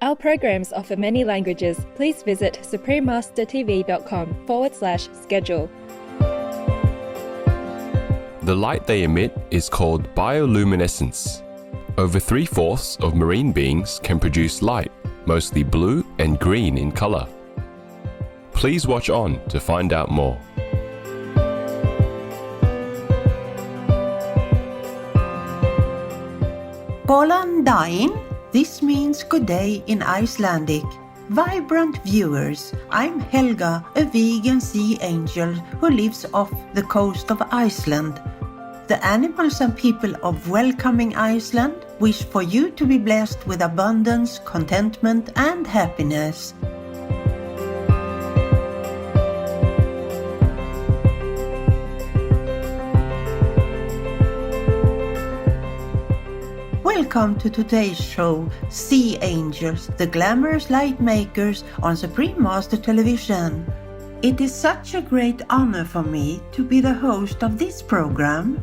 Our programs offer many languages. Please visit suprememastertv.com/schedule. The light they emit is called bioluminescence. Over 3/4 of marine beings can produce light, mostly blue and green in color. Please watch on to find out more. Gólan daginn. This means good day in Icelandic. Vibrant viewers, I'm Helga, a vegan sea angel who lives off the coast of Iceland. The animals and people of welcoming Iceland wish for you to be blessed with abundance, contentment, and happiness. Welcome to today's show, Sea Angels, the glamorous light makers on Supreme Master Television. It is such a great honor for me to be the host of this program.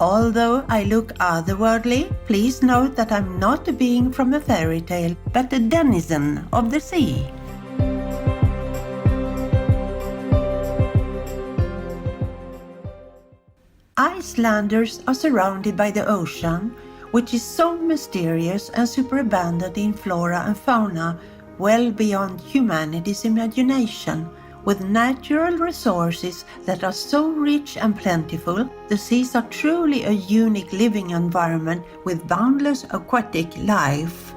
Although I look otherworldly, please note that I'm not a being from a fairy tale, but a denizen of the sea. Icelanders are surrounded by the ocean, which is so mysterious and superabundant in flora and fauna, well beyond humanity's imagination. With natural resources that are so rich and plentiful, the seas are truly a unique living environment with boundless aquatic life.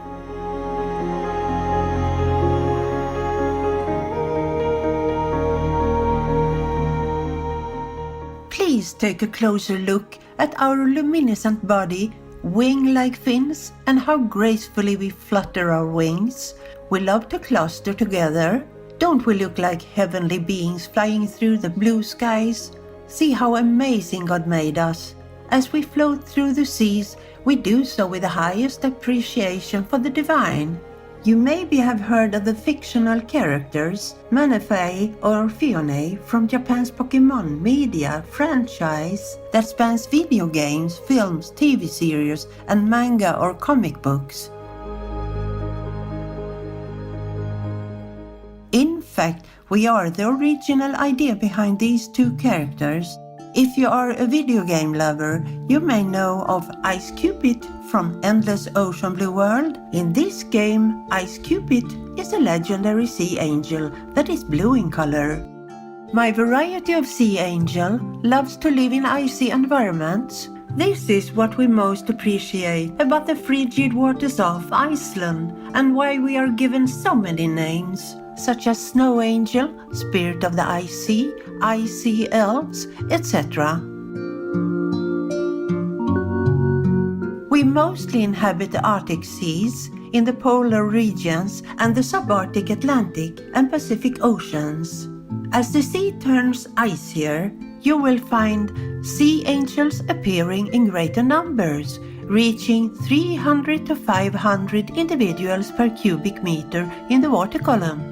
Please take a closer look at our luminescent body, wing-like fins, and how gracefully we flutter our wings. We love to cluster together. Don't we look like heavenly beings flying through the blue skies? See how amazing God made us. As we float through the seas, we do so with the highest appreciation for the divine. You maybe have heard of the fictional characters Manaphy or Fiona from Japan's Pokemon media franchise that spans video games, films, TV series, and manga or comic books. In fact, we are the original idea behind these two characters. If you are a video game lover, you may know of Ice Cupid from Endless Ocean Blue World. In this game, Ice Cupid is a legendary sea angel that is blue in color. My variety of sea angel loves to live in icy environments. This is what we most appreciate about the frigid waters of Iceland and why we are given so many names, such as Snow Angel, Spirit of the Ice Sea, Icy Elves, etc. We mostly inhabit the Arctic seas, in the polar regions, and the subarctic Atlantic and Pacific Oceans. As the sea turns icier, you will find sea angels appearing in greater numbers, reaching 300 to 500 individuals per cubic meter in the water column.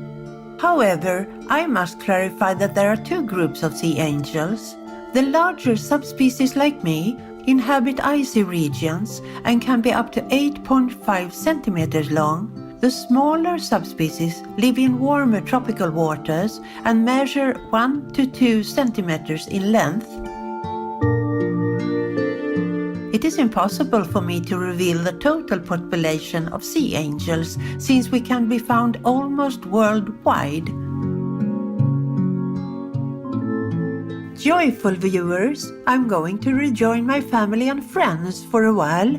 However, I must clarify that there are two groups of sea angels. The larger subspecies like me inhabit icy regions and can be up to 8.5 centimeters long. The smaller subspecies live in warmer tropical waters and measure 1 to 2 centimeters in length. It is impossible for me to reveal the total population of sea angels since we can be found almost worldwide. Joyful viewers, I'm going to rejoin my family and friends for a while.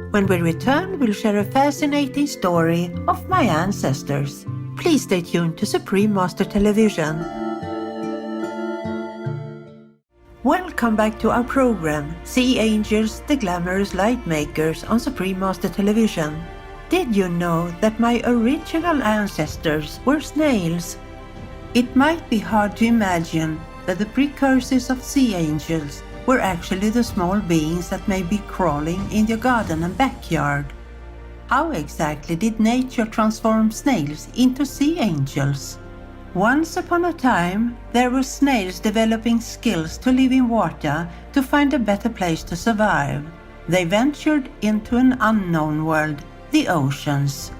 When we return, we'll share a fascinating story of my ancestors. Please stay tuned to Supreme Master Television. Welcome back to our program, Sea Angels, the Glamorous Light Makers on Supreme Master Television. Did you know that my original ancestors were snails? It might be hard to imagine that the precursors of sea angels were actually the small beings that may be crawling in your garden and backyard. How exactly did nature transform snails into sea angels? Once upon a time, there were snails developing skills to live in water to find a better place to survive. They ventured into an unknown world, the oceans.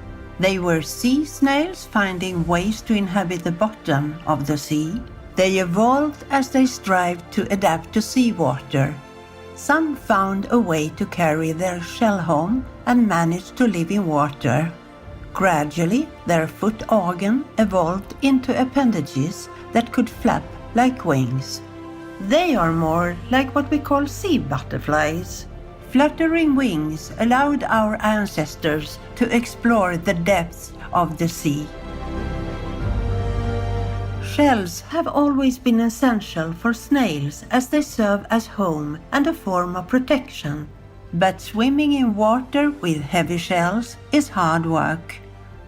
They were sea snails finding ways to inhabit the bottom of the sea. They evolved as they strived to adapt to seawater. Some found a way to carry their shell home and managed to live in water. Gradually, their foot organ evolved into appendages that could flap like wings. They are more like what we call sea butterflies. Fluttering wings allowed our ancestors to explore the depths of the sea. Shells have always been essential for snails as they serve as home and a form of protection. But swimming in water with heavy shells is hard work.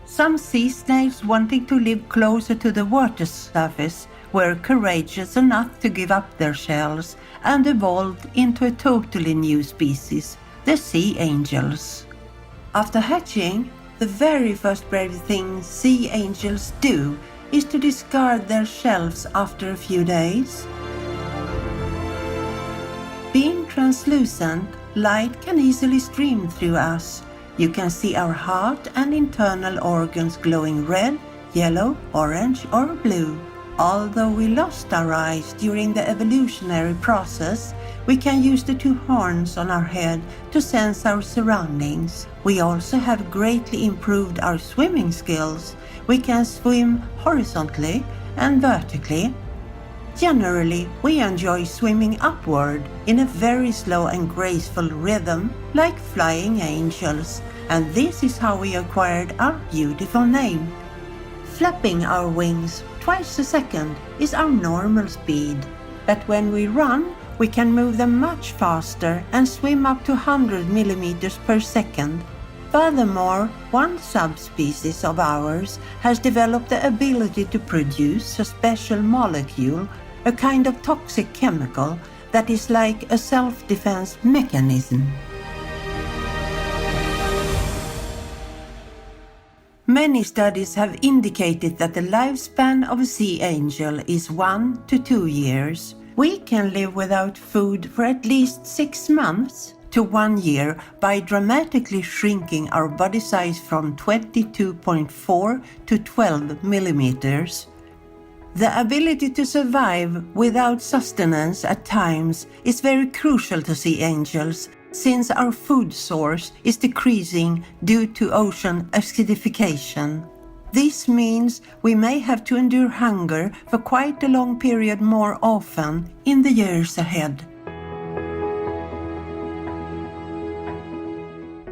Some sea snails wanting to live closer to the water surface were courageous enough to give up their shells and evolved into a totally new species, the sea angels. After hatching, the very first brave thing sea angels do is to discard their shells after a few days. Being translucent, light can easily stream through us. You can see our heart and internal organs glowing red, yellow, orange, or blue. Although we lost our eyes during the evolutionary process, we can use the two horns on our head to sense our surroundings. We also have greatly improved our swimming skills. We can swim horizontally and vertically. Generally, we enjoy swimming upward in a very slow and graceful rhythm, like flying angels, and this is how we acquired our beautiful name. Flapping our wings twice a second is our normal speed, but when we run, we can move them much faster and swim up to 100 millimeters per second. Furthermore, one subspecies of ours has developed the ability to produce a special molecule, a kind of toxic chemical that is like a self-defense mechanism. Many studies have indicated that the lifespan of a sea angel is 1 to 2 years. We can live without food for at least 6 months to 1 year by dramatically shrinking our body size from 22.4 to 12 millimeters. The ability to survive without sustenance at times is very crucial to sea angels, since our food source is decreasing due to ocean acidification. This means we may have to endure hunger for quite a long period more often in the years ahead.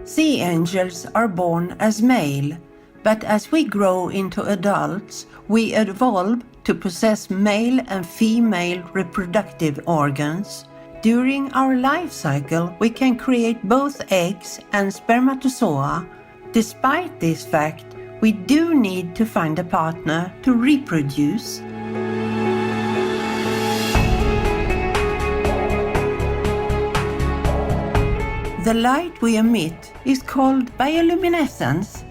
Sea angels are born as male, but as we grow into adults, we evolve to possess male and female reproductive organs. During our life cycle, we can create both eggs and spermatozoa. Despite this fact, we do need to find a partner to reproduce. The light we emit is called bioluminescence.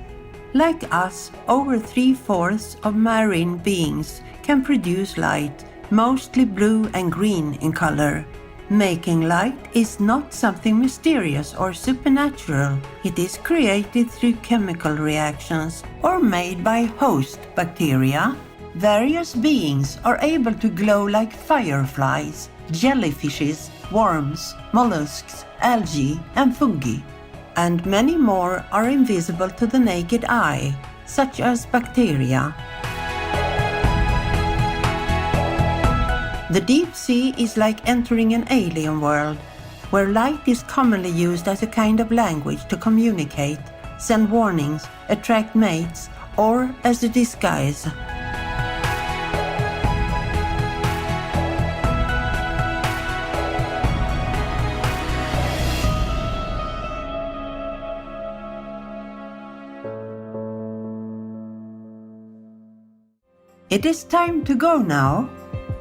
Like us, over 3/4 of marine beings can produce light, mostly blue and green in color. Making light is not something mysterious or supernatural. It is created through chemical reactions or made by host bacteria. Various beings are able to glow like fireflies, jellyfishes, worms, mollusks, algae, and fungi. And many more are invisible to the naked eye, such as bacteria. The deep sea is like entering an alien world, where light is commonly used as a kind of language to communicate, send warnings, attract mates, or as a disguise. It is time to go now.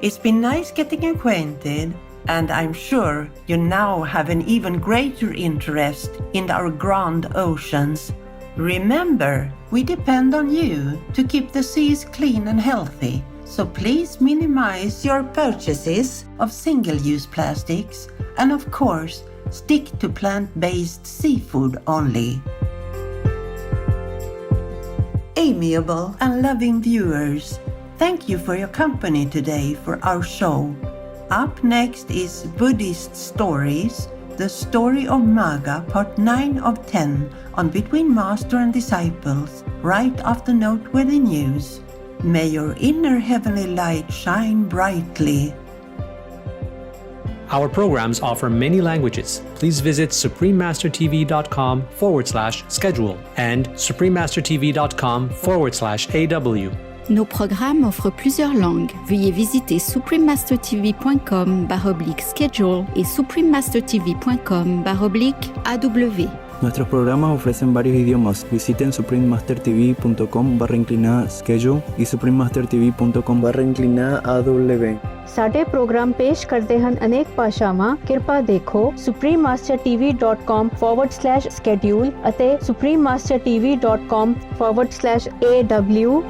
It's been nice getting acquainted, and I'm sure you now have an even greater interest in our grand oceans. Remember, we depend on you to keep the seas clean and healthy, so please minimize your purchases of single-use plastics, and of course, stick to plant-based seafood only. amiable and loving viewers. Thank you for your company today for our show. Up next is Buddhist Stories, the story of Maga, part 9 of 10, on Between Master and Disciples, right after noteworthy news. May your inner heavenly light shine brightly. Our programs offer many languages. Please visit suprememastertv.com/schedule and suprememastertv.com/AW. Nos programmes offrent plusieurs langues. Veuillez visiter suprememastertv.com/schedule et suprememastertv.com/AW. Nuestros programas ofrecen varios idiomas. Visiten suprememastertv.com/schedule y suprememastertv.com/AW. ਸਾਡੇ programme ਪੇਸ਼ ਕਰਦੇ ਹਨ ਅਨੇਕ ਭਾਸ਼ਾਵਾਂ। ਕਿਰਪਾ ਦੇਖੋ suprememastertv.com/schedule ਅਤੇ suprememastertv.com/AW